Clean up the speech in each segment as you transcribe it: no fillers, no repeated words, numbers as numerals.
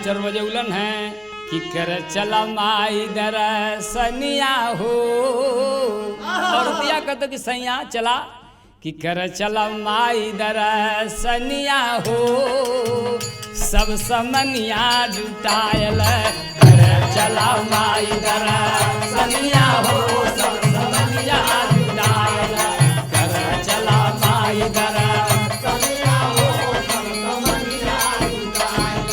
Master बजौलन है कि कर चला माई दरसनिया हो। और दिया कहते कि सैया चला कि कर चला माई दरसनिया हो। सब समनिया जुटायल कर चला माई दरसनिया हो। सब समनिया जुटायल कर चला माई दरसनिया हो। सब समनिया जुटायल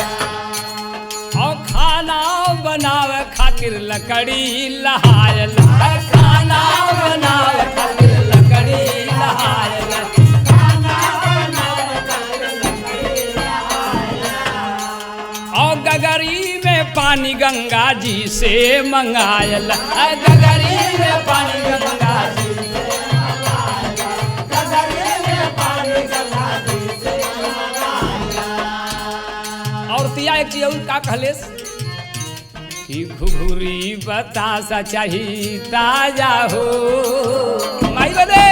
और खाना बनावे खातिर लकड़ी लहायल। खाना बनावे खातिर लकड़ी लहायल। और गगरी में पानी गंगा जी से मंगायल। गगरी में पानी गंगा जी से मंगायल। गगरी में पानी गंगा जी से मंगायल। और तिया एक चीज का कहलेस कि घुघुरी बतासा चाहिए ताजा हो। माई बदे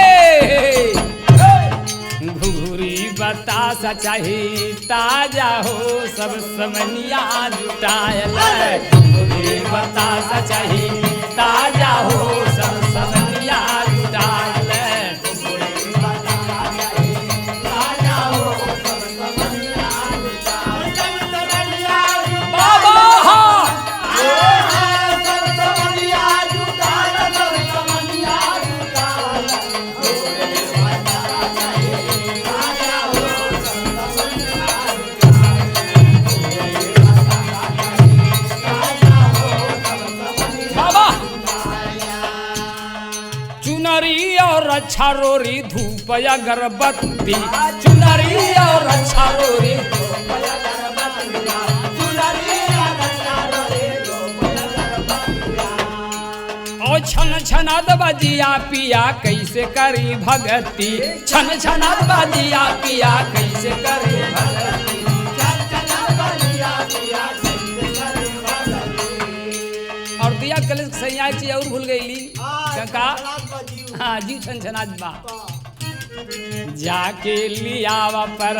घुघुरी बतासा चाहिए ताजा हो। सब समनिया जुटायल घुघुरी बतासा चाहिए ताजा हो। सब समनिया जुटायल घुघुरी बतासा चाहिए ताजा हो। सब समनिया जुटायल बाबा सब समनिया जुटायल। सब समनिया जुटायल चुनरी और अच्छा रोरी धूप अगरबत्ती। चुनरी और अच्छा रोरी धूप अगरबत्ती। चुनरी और अच्छा रोरी धूप अगरबत्ती। और छन छनाद बजिया पिया कैसे करी भगती। छन छनाद बजिया पिया कैसे करी भगती। छन छनाद बजिया पिया कैसे करी भगती। और दिया कल सैया चीज और भूल गईली का हाँ जी छन छनाद बा जाके लियावा पर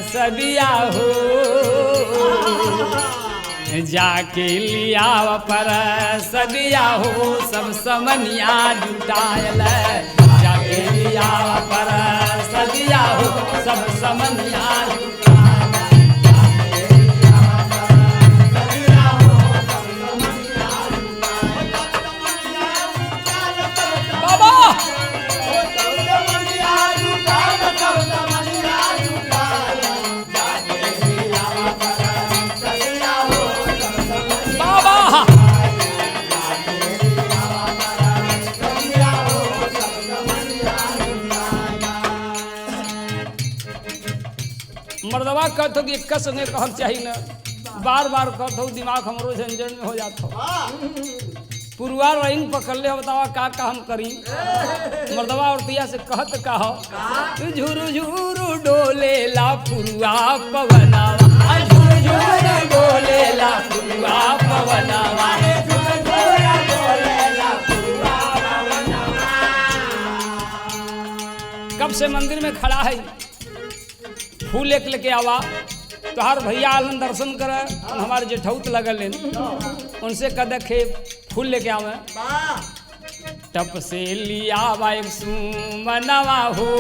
सदिया हो। जाके लियावा पर सदिया हो। सब समनिया जुटायल जाके लियावा पर सदिया हो। सब समनिया मर्दवा कहत हो कि एक संगे कहक चाहिए न। बार बार कहत हो दिमाग हमरो झंझट में हो जात हो। पुरवा रंग पकड़ ले बतावा का हम करी। मर्दवा और तिया से कहत का हो झुरु झुरु डोले ला पुरवा पवनावा। झुरु झुरु डोले ला पुरवा पवनावा। कब से मंदिर में खड़ा है फूल एक लेके आवा। तोहार भैया आलन दर्शन कर हमारे जेठौत लगल उनसे कद खे फूल लेके आवे। टप से लियावा एक सुमनवा हो।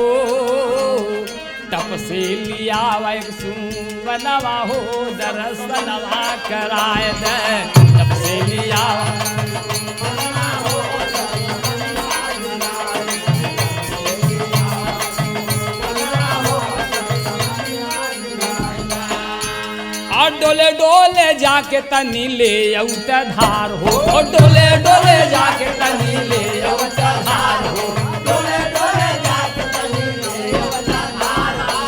टप से लियावा एक सुमनवा हो। दर्शनवा कराए दे टप से लियावा। डोले डोले जाके तनी ले औत धार हो। डोले डोले जाके तनी ले औत धार हो। डोले डोले जाके तनी ले औत धार हो।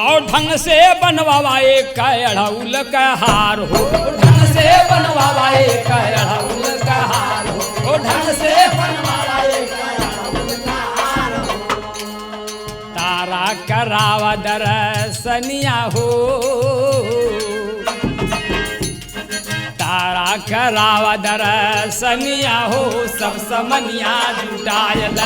और ढंग से बनवावा एक अड़हुल का हार हो। ढंग से बनवावा एक अड़हुल का हार हो। ढंग से बनवावा एक अड़हुल का हार हो। तारा करावा दरसनिया हो। तारा करावा दरसनिया हो। सब समनिया जुटायल